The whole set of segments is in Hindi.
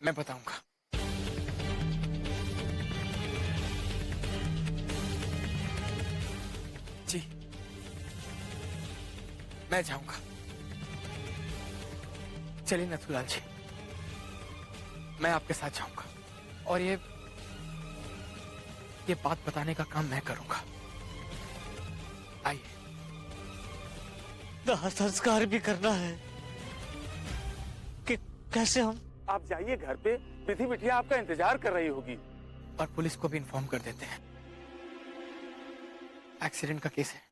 मैं बताऊंगा। जी, मैं जाऊंगा। चलिए नथुलाल जी, मैं आपके साथ जाऊंगा और ये बात बताने का काम मैं करूंगा। आइए। दाह संस्कार भी करना है कि कैसे हम? आप जाइए घर पे, विधि बिटिया आपका इंतजार कर रही होगी। और पुलिस को भी इन्फॉर्म कर देते हैं। एक्सीडेंट का केस है,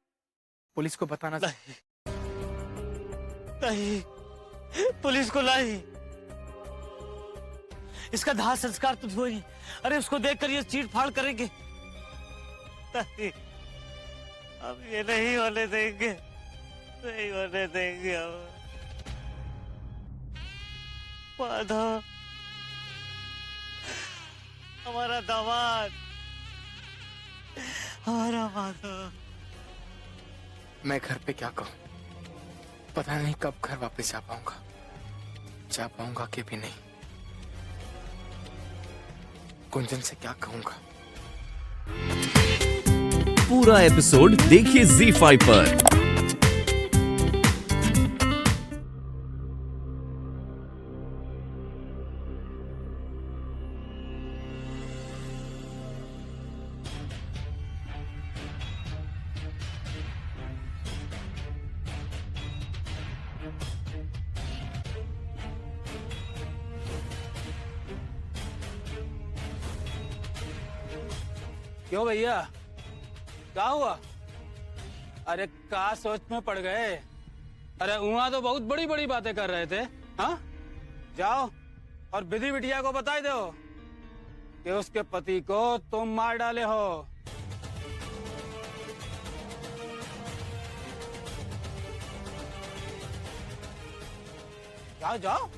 पुलिस को बताना नहीं, नहीं, पुलिस को नहीं। इसका दाह संस्कार तो हुआ ही। अरे उसको देखकर ये चीड़ फाड़ करेंगे। नहीं, हम ये नहीं होने देंगे, नहीं होने देंगे हम। माधव, हमारा दामाद, हमारा माधव। मैं घर पे क्या कहूँ, पता नहीं कब घर वापस जा पाऊंगा कि भी नहीं। कुंजन से क्या कहूंगा। पूरा एपिसोड देखिए ZEE5 पर। क्यों भैया, क्या हुआ? अरे का सोच में पड़ गए? अरे वहां तो बहुत बड़ी बड़ी बातें कर रहे थे। हाँ, जाओ और विधि बिटिया को बता दो कि उसके पति को तुम मार डाले हो। जाओ जाओ।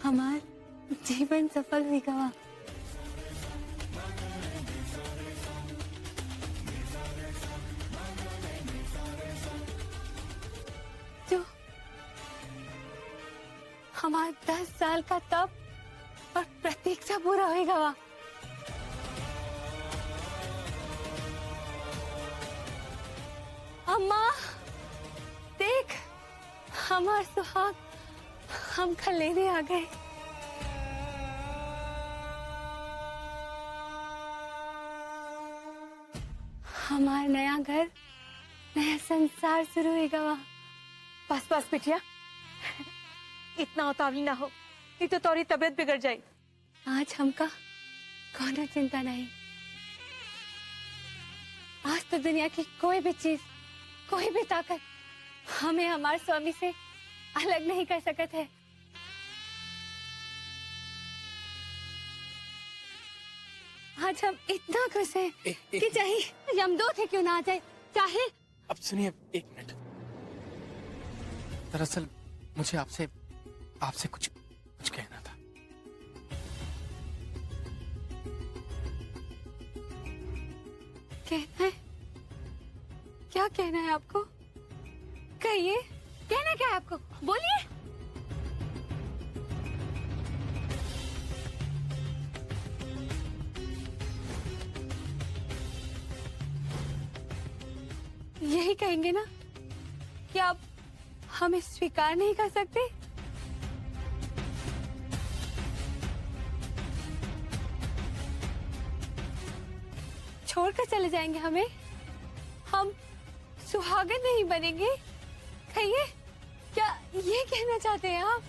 हमार जीवन सफल हुई गवा। जो हमार 10 साल का तप और प्रतीक्षा पूरा हुई गवा। अम्मा देख, हमार सुहाग हमका लेने आ गए। हमारा नया घर, नया संसार शुरू हो गवा। बस बस बिटिया, इतना उतावली ना हो, नहीं तो तोरी तबीयत बिगड़ जाए। आज हमका कोनो चिंता नहीं। आज तो दुनिया की कोई भी चीज, कोई भी ताकत हमें हमारे स्वामी से अलग नहीं कर सकते है। आज हम इतना खुश हैं कि चाहे यमदूत ही क्यों ना आ जाए, चाहे। अब सुनिए, एक मिनट। दरअसल मुझे आपसे कुछ कहना था। कहना है? क्या कहना है आपको? कहिए, कहना क्या है आपको? बोलिए। यही कहेंगे ना कि आप हमें स्वीकार नहीं कर सकते? छोड़कर चले जाएंगे हमें? हम सुहागन नहीं बनेंगे? कहिए, क्या ये कहना चाहते हैं आप?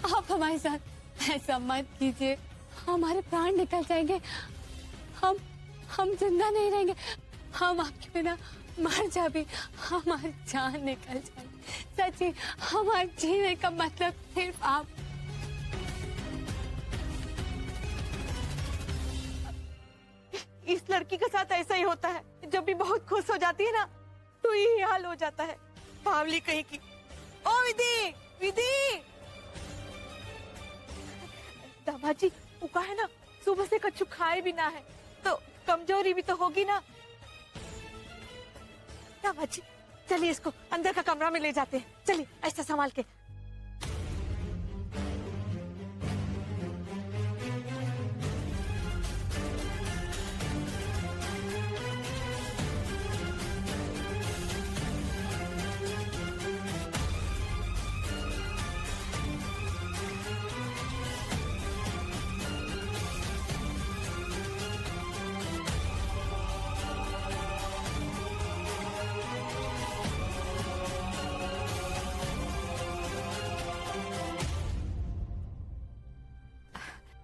आप हमारे साथ ऐसा मत कीजिए, हमारे प्राण निकल जाएंगे। हम जिंदा नहीं रहेंगे। हम आपके बिना मर जा भी हमारी जान निकल जाएगी। सच्ची, हमारे जीने का मतलब सिर्फ आप। इस लड़की के साथ ऐसा ही होता है, जब भी बहुत खुश हो जाती है ना तो यही हाल हो जाता है। बावली कहीं की। ओ विधि, विधि! दामाद जी, वो कहा है ना सुबह से कच्छु खाए भी ना है तो कमजोरी भी तो होगी ना। दामाद जी, चलिए इसको अंदर का कमरा में ले जाते हैं। चलिए ऐसा संभाल के।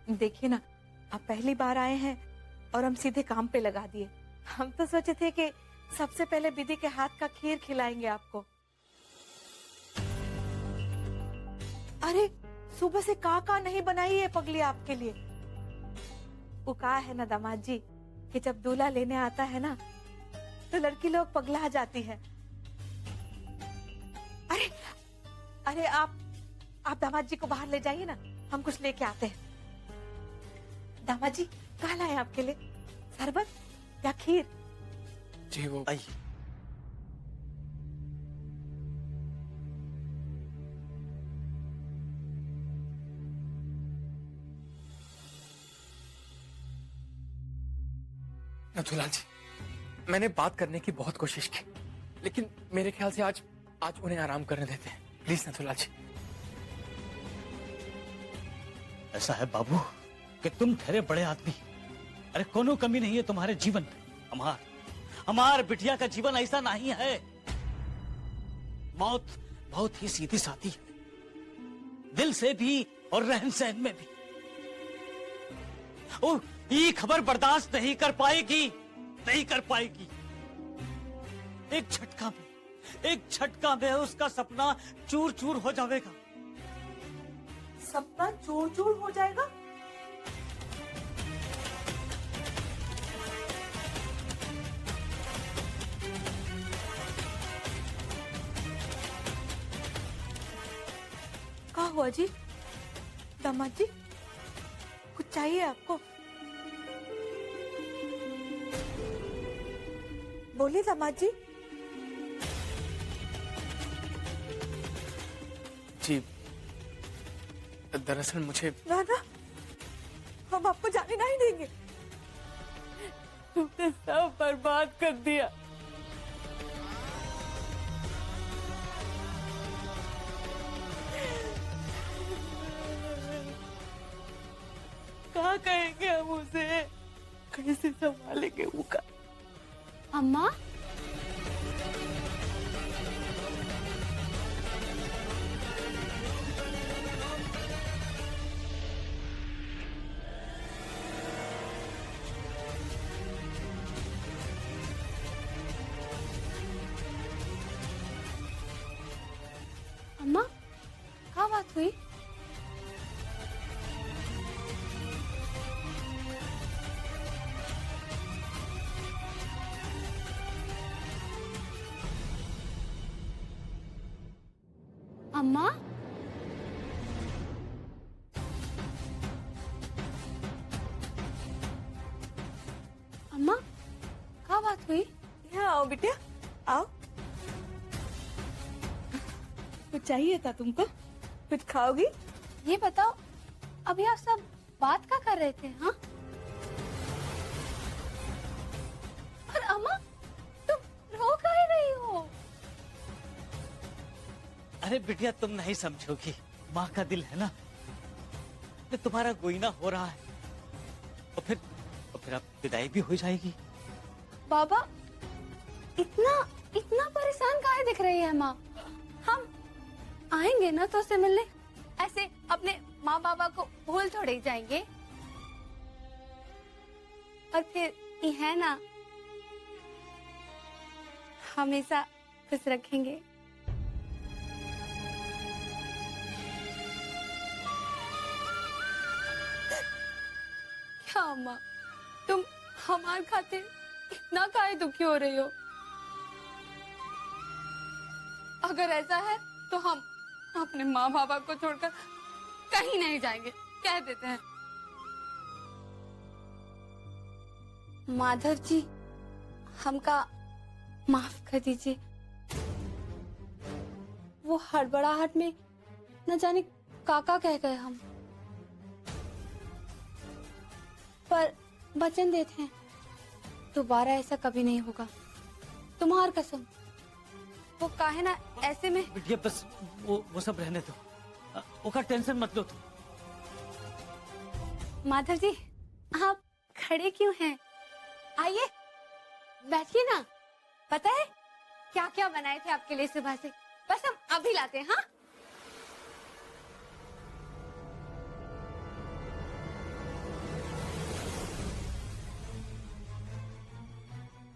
देखिए ना, आप पहली बार आए हैं और हम सीधे काम पे लगा दिए। हम तो सोचे थे कि सबसे पहले विधि के हाथ का खीर खिलाएंगे आपको। अरे सुबह से का नहीं बनाई है पगली आपके लिए। वो कहा है ना दामाद जी कि जब दूल्हा लेने आता है ना तो लड़की लोग पगला जाती है। अरे अरे आप दामाद जी को बाहर ले जाइए ना, हम कुछ लेके आते हैं। दामाद जी, कहा लाए आपके लिए? शरबत या खीर? जी वो आई। नथुलाल जी, मैंने बात करने की बहुत कोशिश की, लेकिन मेरे ख्याल से आज उन्हें आराम करने देते हैं। प्लीज नथुलाल जी। ऐसा है बाबू कि तुम ठहरे बड़े आदमी। अरे कोनो कमी नहीं है तुम्हारे जीवन में। हमार बिटिया का जीवन ऐसा नहीं है। मौत बहुत ही सीधी सादी है, दिल से भी और रहन सहन में भी। ओ, ये खबर बर्दाश्त नहीं कर पाएगी। एक झटका में उसका सपना चूर चूर हो जाएगा। सपना चूर चूर हो जाएगा? क्या हुआ जी? दामाद जी, कुछ चाहिए आपको? बोलिए दामाद जी। जी दरअसल मुझे ना ना, हम आपको जाने नहीं देंगे। तुमने सब बर्बाद कर दिया। क्या कहेंगे हम उसे? कैसे संभालेंगे वो का? अम्मा, अम्मा, क्या बात हुई? अम्मा, अम्मा, क्या बात हुई? यहाँ आओ बेटिया, आओ। कुछ चाहिए था तुमको? कुछ खाओगी? ये बताओ, अभी आप सब बात क्या कर रहे थे? हाँ, अरे बिटिया तुम नहीं समझोगी, माँ का दिल है ना, तो तुम्हारा गोईना हो रहा है, और फिर अब विदाई भी हो जाएगी। बाबा इतना इतना परेशान काहे दिख रही है माँ? हम आएंगे ना तो उससे मिलने, ऐसे अपने माँ बाबा को भूल थोड़े ही जाएंगे। और फिर ये है ना, हमेशा खुश रखेंगे। क्या माँ, तुम हमारे खातिर इतना काहे दुखी हो रही हो? अगर ऐसा है तो हम अपने माँ बाबा को छोड़कर कहीं नहीं जाएंगे, कह देते हैं। माधव जी, हमका माफ कर दीजिए। वो हड़बड़ाहट में न जाने काका कह गए हम, पर वचन देते हैं दोबारा ऐसा कभी नहीं होगा, तुम्हार कसम। वो काहे ना ऐसे में। बिटिया बस वो सब रहने दो, ओका टेंशन मत लो तुम। माधव जी, आप खड़े क्यों हैं? आइए बैठिए ना। पता है क्या क्या बनाए थे आपके लिए सुबह से? बस हम अभी लाते हैं। हाँ,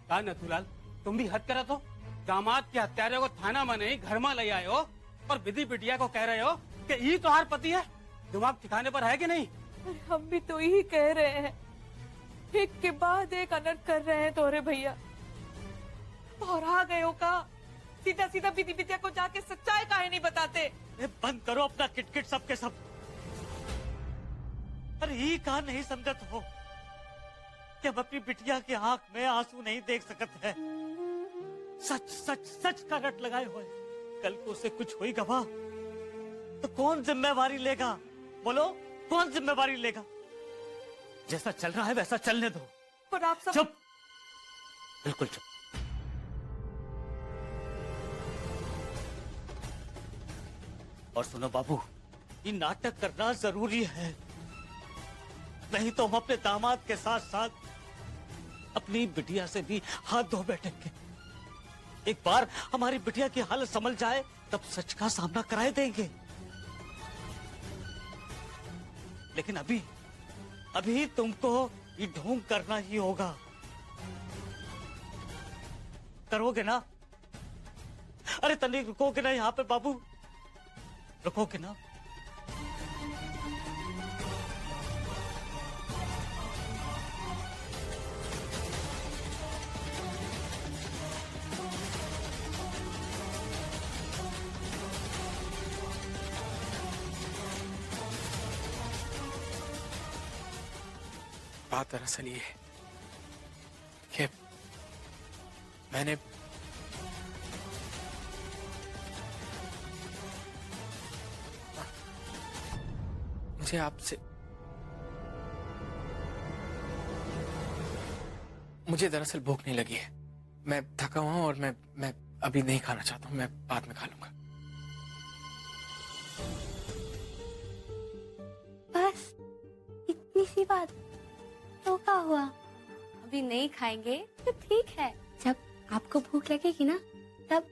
का नथुलाल, तुम भी हद करा तो। दामाद के हत्यारे को थाना में नहीं घर में ले आए हो, और विधि बिटिया को कह रहे हो कि ये तुम्हार पति है। दिमाग ठिकाने पर है कि नहीं? अरे हम भी तो यही कह रहे हैं, एक के बाद एक अनर्थ कर रहे हैं तोरे भैया। और आ गए हो का? सीधा सीधा विधि बिटिया को जाके सच्चाई काहे नहीं बताते? बंद करो अपना किटकिट सब के सब। अरे ये कहा नहीं समझत हो कि हम अपनी बिटिया की आंख में आंसू नहीं देख सकते हैं। सच सच सच का रट लगाए हुए, कल को उसे कुछ हुई गवा तो कौन जिम्मेवारी लेगा? बोलो, कौन जिम्मेवारी लेगा? जैसा चल रहा है वैसा चलने दो। पर आप सब चुप, बिल्कुल चुप। और सुनो बाबू, ये नाटक करना जरूरी है, नहीं तो हम अपने दामाद के साथ साथ अपनी बिटिया से भी हाथ धो बैठेंगे। एक बार हमारी बिटिया की हालत संभल जाए तब सच का सामना कराए देंगे, लेकिन अभी तुमको ये ढोंग करना ही होगा। करोगे ना? अरे तनिक रुकोगे ना यहाँ पे बाबू? रुकोगे ना? बात दरअसल ये है कि मैंने मुझे आपसे मुझे दरअसल भूख नहीं लगी है। मैं थका हुआ हूं और मैं अभी नहीं खाना चाहता हूं, मैं बाद में खा लूंगा। बस इतनी सी बात तो क्या हुआ? अभी नहीं खाएंगे तो ठीक है, जब आपको भूख लगेगी ना तब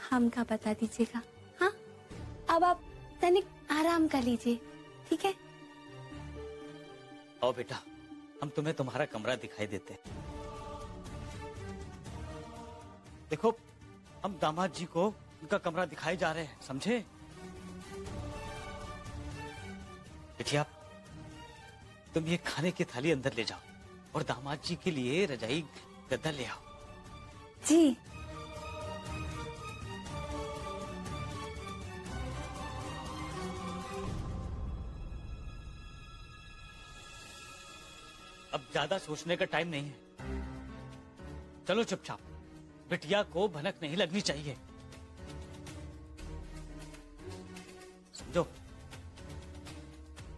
हमका बता दीजिएगा। हाँ, अब आप तनिक आराम कर लीजिए, ठीक है? आओ बेटा, हम तुम्हें तुम्हारा कमरा दिखाई देते हैं। देखो, हम दामाद जी को उनका कमरा दिखाए जा रहे हैं, समझे? बिटिया, तुम ये खाने की थाली अंदर ले जाओ और दामाद जी के लिए रजाई गद्दा ले आओ। जी। अब ज्यादा सोचने का टाइम नहीं है, चलो चुपचाप। बिटिया को भनक नहीं लगनी चाहिए, समझो?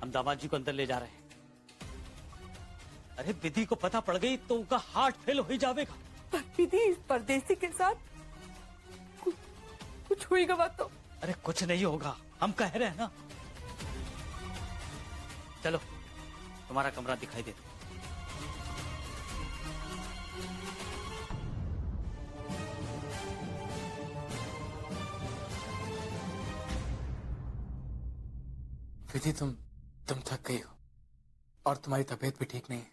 हम दामाद जी को अंदर ले जा रहे हैं। अरे विधि को पता पड़ गई तो उनका हार्ट फेल हो ही जाएगा। पर विधि इस परदेसी के साथ कुछ हुई गवा तो? अरे कुछ नहीं होगा, हम कह रहे हैं ना। चलो तुम्हारा कमरा दिखाई दे। विधि तुम थक गई हो और तुम्हारी तबीयत भी ठीक नहीं है।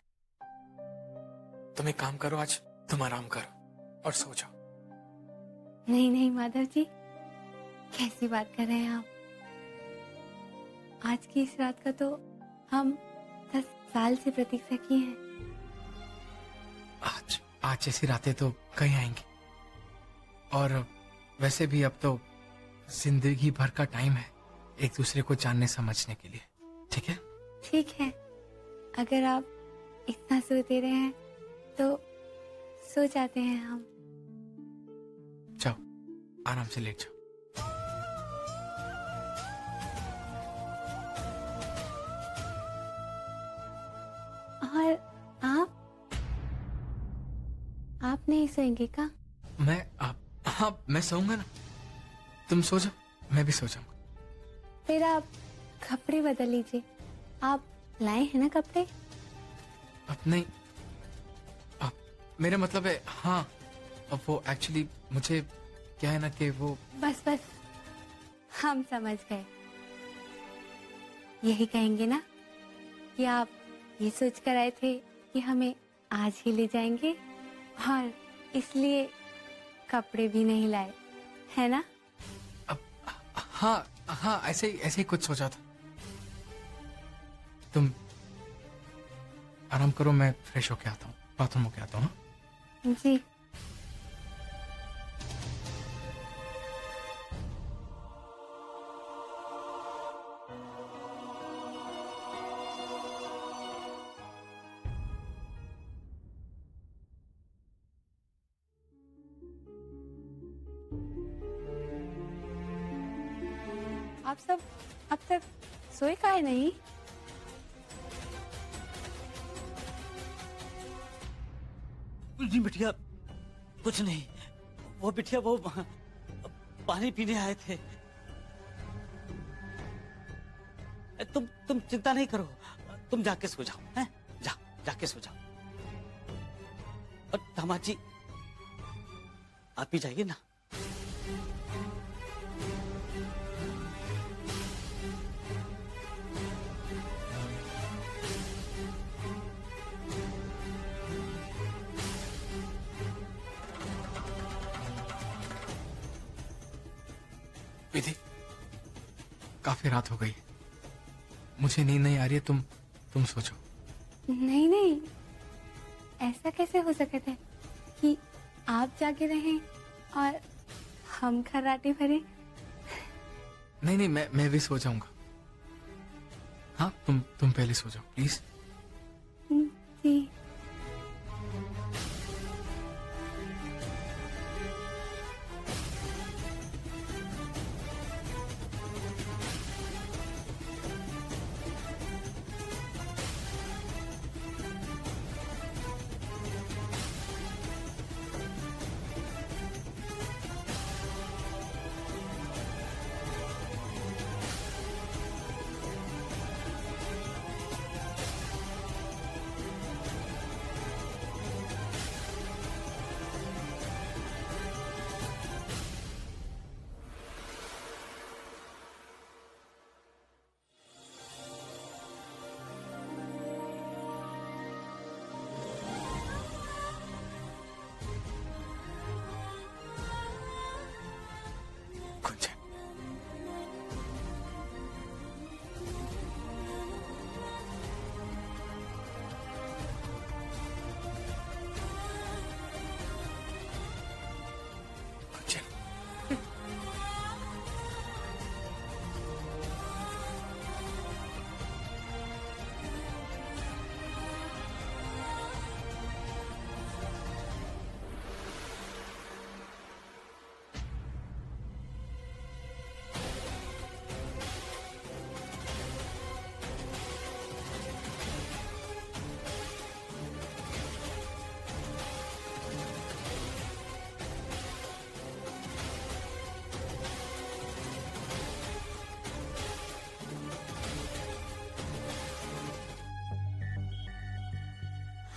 तुम एक काम करो, आज तुम आराम करो और सो जाओ। नहीं नहीं माधव जी, कैसी बात कर रहे हैं आप? आज की इस रात का तो हम 10 साल से प्रतीक्षा किए हैं। आज जैसी रातें तो कहीं आएंगी, और वैसे भी अब तो जिंदगी भर का टाइम है एक दूसरे को जानने समझने के लिए। ठीक है? ठीक है, अगर आप इतना सो दे रहे हैं तो सो जाते हैं हम। जाओ, आराम से लेट जाओ। और आप नहीं सोएंगे क्या? हाँ, मैं सोऊंगा ना। तुम सो जाओ, मैं भी सो जाऊंगा। फिर आप कपड़े बदल लीजिए। आप लाए हैं ना कपड़े? अब नहीं, अब मेरा मतलब है, हाँ, अब वो एक्चुअली मुझे क्या है ना कि वो बस हम समझ गए। यही कहेंगे ना कि आप ये सोच कर आए थे कि हमें आज ही ले जाएंगे और इसलिए कपड़े भी नहीं लाए, है ना? अब हाँ, ऐसे ही कुछ सोचा था। तुम आराम करो, मैं फ्रेश होके आता हूँ, बाथरूम होके आता हूँ। हाँ? जी। आप सब अब तक सोए काहे नहीं? नहीं बिटिया, कुछ नहीं। वो बिटिया वो पानी पीने आए थे। तुम चिंता नहीं करो, तुम जाके सो जाओ, हैं? जाके सो जाओ। और दामाद जी आप भी जाइए ना। विधि, काफी रात हो गई है, मुझे नींद नहीं आ रही है। तुम सो जाओ। नहीं, ऐसा कैसे हो सकता है कि आप जागे रहें और हम खर्राटे भरे? नहीं, मैं भी सो जाऊंगा। हाँ, तुम पहले सो जाओ प्लीज। जी।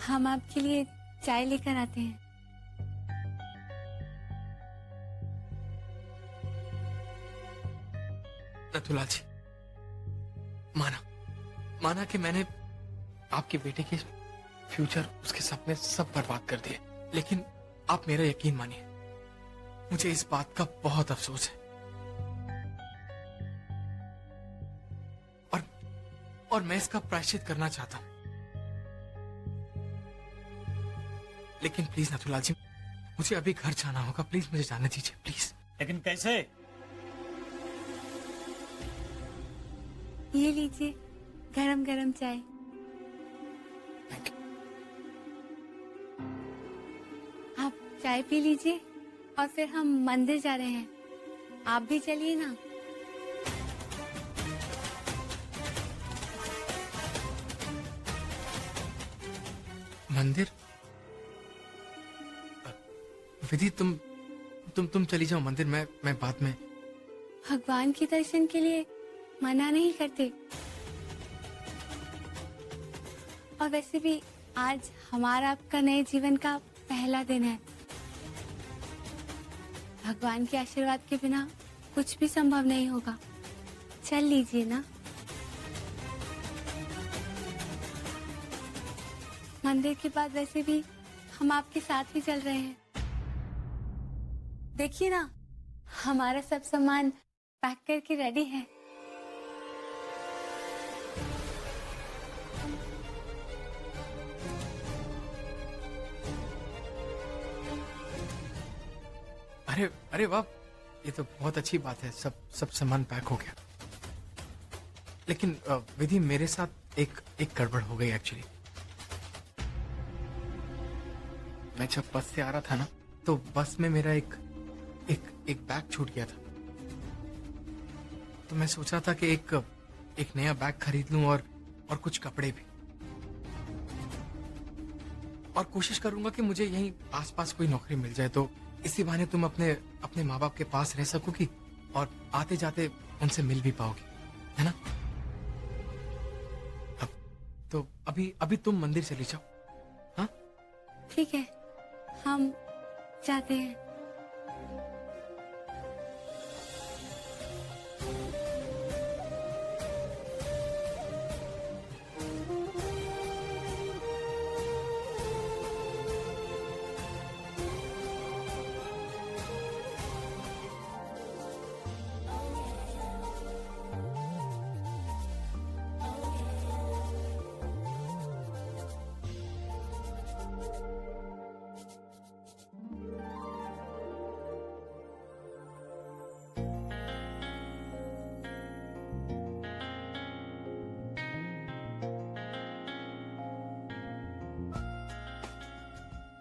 हम आपके लिए चाय लेकर आते हैं। नथुला जी, माना कि मैंने आपके बेटे के फ्यूचर, उसके सपने सब बर्बाद कर दिए, लेकिन आप मेरा यकीन मानिए, मुझे इस बात का बहुत अफसोस है। और मैं इसका प्रायश्चित करना चाहता हूं, लेकिन प्लीज नथुला जी, मुझे अभी घर जाना होगा। प्लीज मुझे जाने दीजिए, प्लीज। लेकिन कैसे? ये लीजिए गरम गरम चाय। Thank you. आप चाय पी लीजिए और फिर हम मंदिर जा रहे हैं। आप भी चलिए ना। मंदिर? विधि, तुम चली जाओ मंदिर, मैं बाद में। भगवान के दर्शन के लिए मना नहीं करते। और वैसे भी आज हमारा आपका नए जीवन का पहला दिन है। भगवान के आशीर्वाद के बिना कुछ भी संभव नहीं होगा। चल लीजिए ना। मंदिर के बाद वैसे भी हम आपके साथ ही चल रहे हैं। देखिए ना, हमारा सब सामान पैक करके रेडी है। अरे वाह, ये तो बहुत अच्छी बात है। सब सामान पैक हो गया। लेकिन विधि, मेरे साथ एक गड़बड़ हो गई एक्चुअली। मैं जब बस से आ रहा था ना, तो बस में मेरा एक बैग छूट गया था। तो मैं सोच रहा था कि एक नया बैग खरीद लूं और कुछ कपड़े भी। और कोशिश करूंगा कि मुझे यहीं आसपास कोई नौकरी मिल जाए, तो इसी बहाने तुम अपने माँ बाप के पास रह सकोगी और आते जाते उनसे मिल भी पाओगी, है ना? तो अभी तुम मंदिर चली जाओ। हाँ, ठीक है, हम जाते हैं।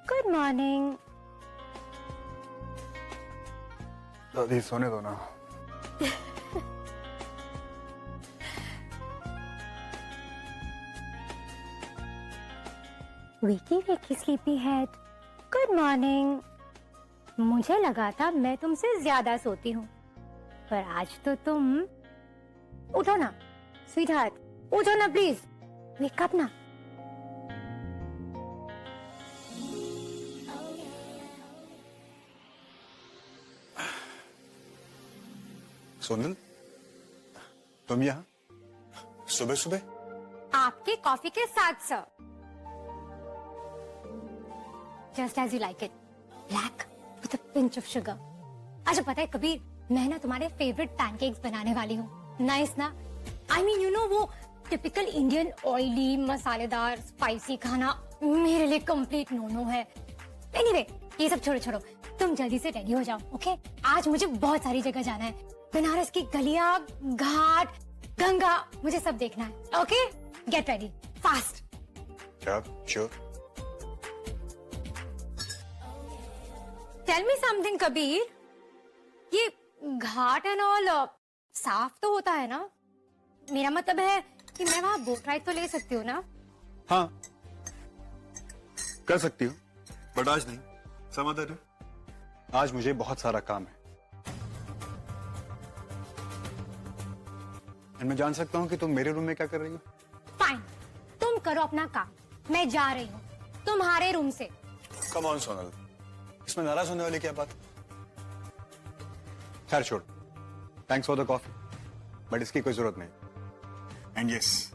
Good morning. दादी सोने दो ना। Vicky Vicky sleepy head, good morning. मुझे लगा था मैं तुमसे ज्यादा सोती हूँ, पर आज तो तुम उठो ना स्वीटहार्ट, उठो ना प्लीज, वेक अप ना। सोनल, तुम यहाँ सुबह सुबह? आपके कॉफी के साथ sir, just as you like it, black with a pinch of sugar. अच्छा पता है कबीर, मैं ना तुम्हारे फेवरेट पैनकेक्स बनाने वाली हूँ। नाइस ना? आई मीन यू नो, वो टिपिकल इंडियन ऑयली मसालेदार स्पाइसी खाना मेरे लिए कंप्लीट नो नो है। एनीवे, ये सब छोड़ो छोड़ो, तुम जल्दी से रेडी हो जाओ, ओके? आज मुझे बहुत सारी जगह जाना है। बनारस की गलियां, घाट, गंगा, मुझे सब देखना है। Okay, get ready fast. क्या? Sure? Tell me something Kabir, ये घाट एंड ऑल साफ तो होता है ना? मेरा मतलब है कि मैं वहां बोट राइड तो ले सकती हूँ ना? हाँ, कर सकती हूँ, बट आज नहीं। Some other day. आज मुझे बहुत सारा काम है। मैं जान सकता हूँ कि तुम मेरे रूम में क्या कर रही हो? फाइन, तुम करो अपना काम, मैं जा रही हूँ। तुम्हारे रूम से। कम ऑन सोनल, इसमें नाराज होने वाली क्या बात? खैर छोड़, thanks for the coffee, but इसकी कोई जरूरत नहीं। एंड यस,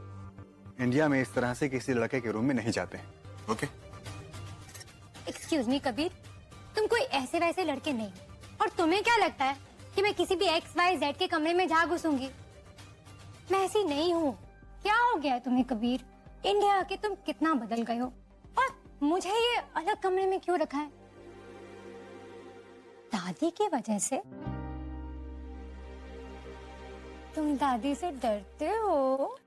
इंडिया में इस तरह से किसी लड़के के रूम में नहीं जाते हैं। ओके? एक्सक्यूज मी कबीर, तुम कोई ऐसे वैसे लड़के नहीं, और तुम्हें क्या लगता है कि मैं किसी भी XYZ के कमरे में जा घुसूंगी? मैं ऐसी नहीं हूँ। क्या हो गया है तुम्हें कबीर? इंडिया आके तुम कितना बदल गए हो, और मुझे ये अलग कमरे में क्यों रखा है? दादी की वजह से? तुम दादी से डरते हो?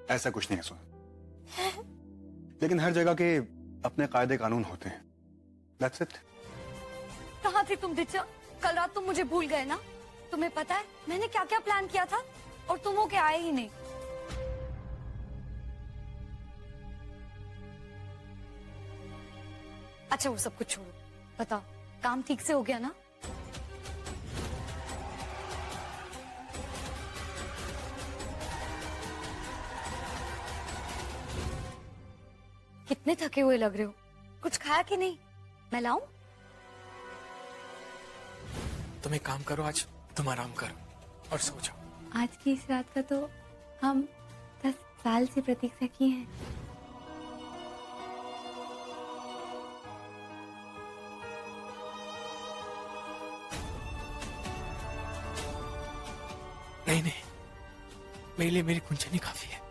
ऐसा कुछ नहीं है सोनल, लेकिन हर जगह के अपने कायदे कानून होते हैं। That's it. कहाँ थे तुम दिचा? कल रात तुम मुझे भूल गए ना? तुम्हें पता है मैंने क्या क्या प्लान किया था, और तुम हो के आए ही नहीं। अच्छा वो सब कुछ छोड़ो, बताओ काम ठीक से हो गया ना? कितने थके हुए लग रहे हो, कुछ खाया कि नहीं? मैं लाऊं? तुम एक काम करो, आज तुम आराम करो और सो जाओ। आज की इस रात का तो हम 10 साल से प्रतीक्षा किए हैं। नहीं नहीं, मेरे लिए मेरी कुंचनी काफी है।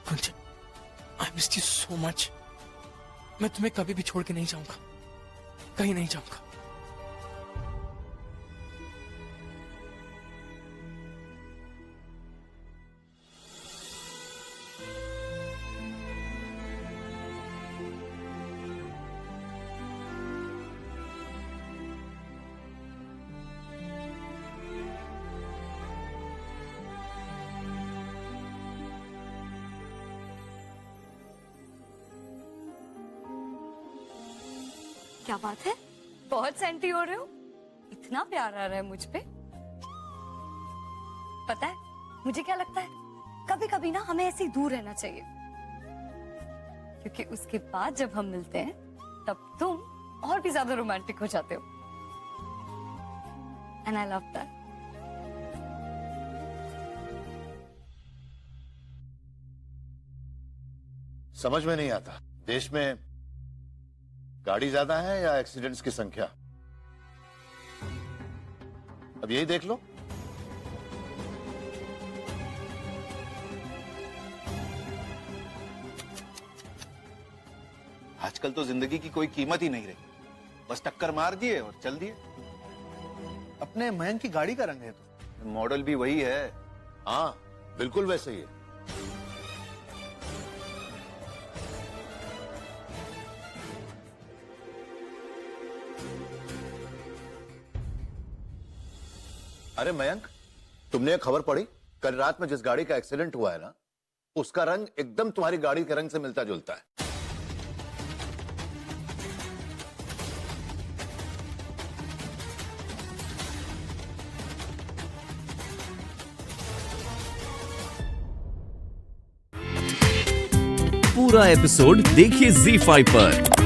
कुंचन, I miss you so much. मैं तुम्हें कभी भी छोड़ के नहीं जाऊंगा, कहीं नहीं जाऊंगा। क्या बात है, बहुत सेंटी हो रहे हो? इतना प्यार आ रहा है मुझ पे। पता है मुझे क्या लगता है, कभी कभी ना हमें ऐसे ही दूर रहना चाहिए, क्योंकि उसके बाद जब हम मिलते हैं तब तुम और भी ज्यादा रोमांटिक हो जाते हो। And I love that. समझ में नहीं आता, देश में गाड़ी ज्यादा है या एक्सीडेंट्स की संख्या? अब यही देख लो। आजकल तो जिंदगी की कोई कीमत ही नहीं रही, बस टक्कर मार दिए और चल दिए। अपने मयंक की गाड़ी का रंग है तो मॉडल भी वही है। हाँ बिल्कुल वैसे ही है। अरे मयंक, तुमने एक खबर पढ़ी? कल रात में जिस गाड़ी का एक्सीडेंट हुआ है ना, उसका रंग एकदम तुम्हारी गाड़ी के रंग से मिलता जुलता है। पूरा एपिसोड देखिए ZEE5 पर।